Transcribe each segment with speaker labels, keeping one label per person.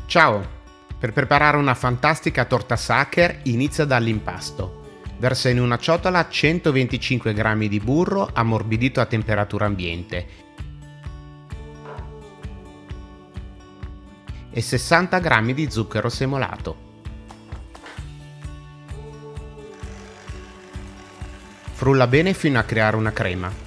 Speaker 1: Ciao! Per preparare una fantastica torta Sacher inizia dall'impasto. Versa in una ciotola 125 g di burro ammorbidito a temperatura ambiente e 60 g di zucchero semolato. Frulla bene fino a creare una crema.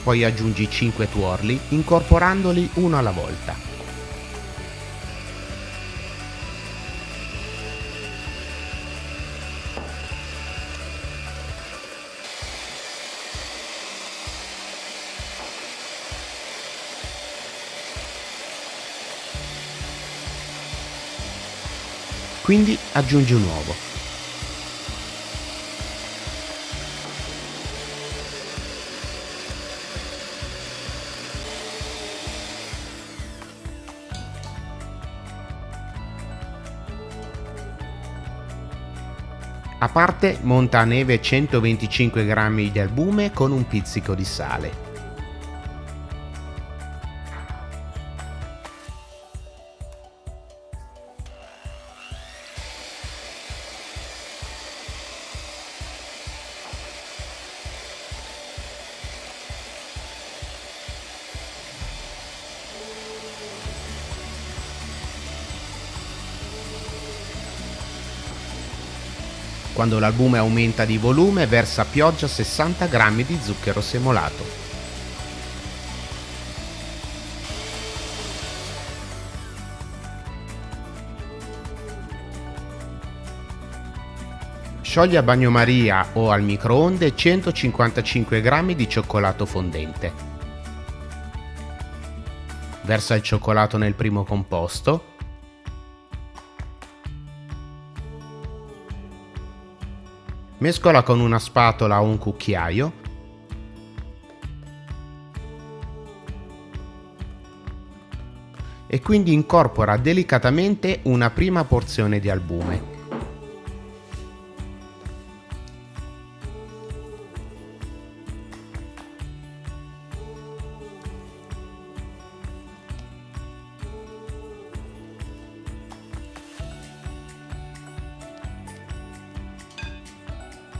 Speaker 1: Poi aggiungi 5 tuorli incorporandoli uno alla volta. Quindi aggiungi un uovo. A parte monta a neve 125 g di albume con un pizzico di sale. Quando l'albume aumenta di volume, versa a pioggia 60 g di zucchero semolato. Sciogli a bagnomaria o al microonde 155 g di cioccolato fondente. Versa il cioccolato nel primo composto. Mescola con una spatola o un cucchiaio e quindi incorpora delicatamente una prima porzione di albume.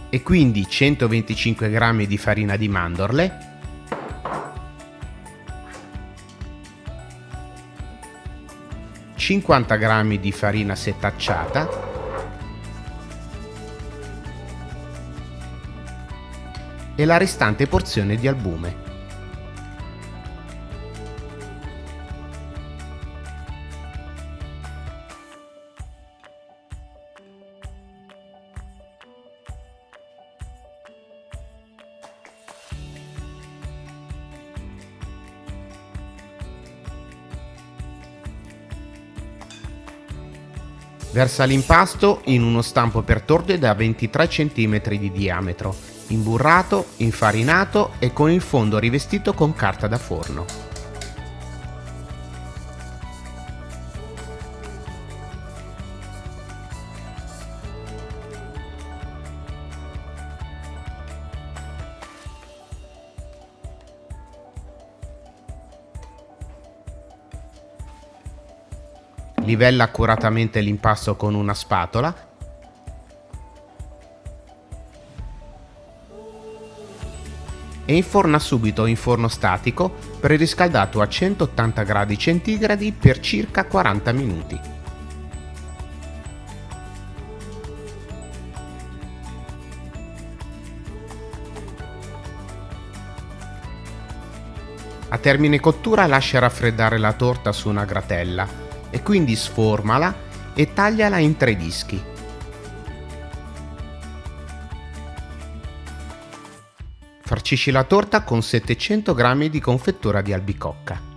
Speaker 1: E quindi 125 g di farina di mandorle, (50 g di farina setacciata e la restante porzione di albume. Versa l'impasto in uno stampo per torte da 23 cm di diametro, imburrato, infarinato e con il fondo rivestito con carta da forno. Livella accuratamente l'impasto con una spatola e inforna subito in forno statico preriscaldato a 180 gradi centigradi per circa 40 minuti. A termine cottura lascia raffreddare la torta su una gratella e quindi sformala e tagliala in 3 dischi. Farcisci la torta con 700 g di confettura di albicocca.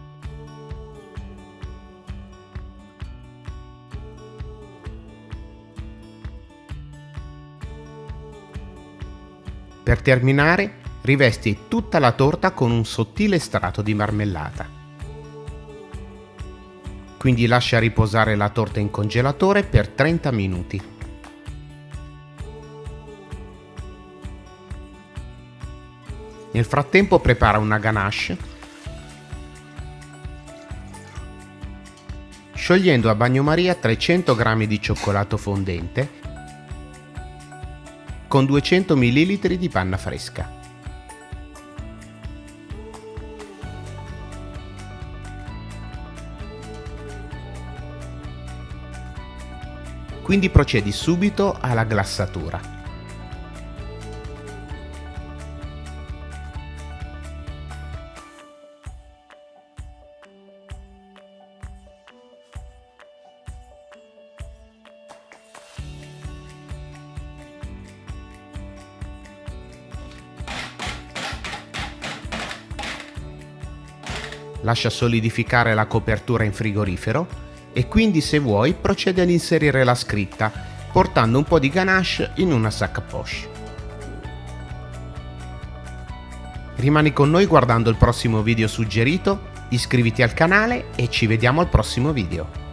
Speaker 1: Per terminare, rivesti tutta la torta con un sottile strato di marmellata. Quindi lascia riposare la torta in congelatore per 30 minuti. Nel frattempo prepara una ganache sciogliendo a bagnomaria 300 g di cioccolato fondente con 200 ml di panna fresca. Quindi procedi subito alla glassatura. Lascia solidificare la copertura in frigorifero e quindi, se vuoi, procedi ad inserire la scritta portando un po' di ganache in una sac à poche. Rimani con noi guardando il prossimo video suggerito, iscriviti al canale e ci vediamo al prossimo video.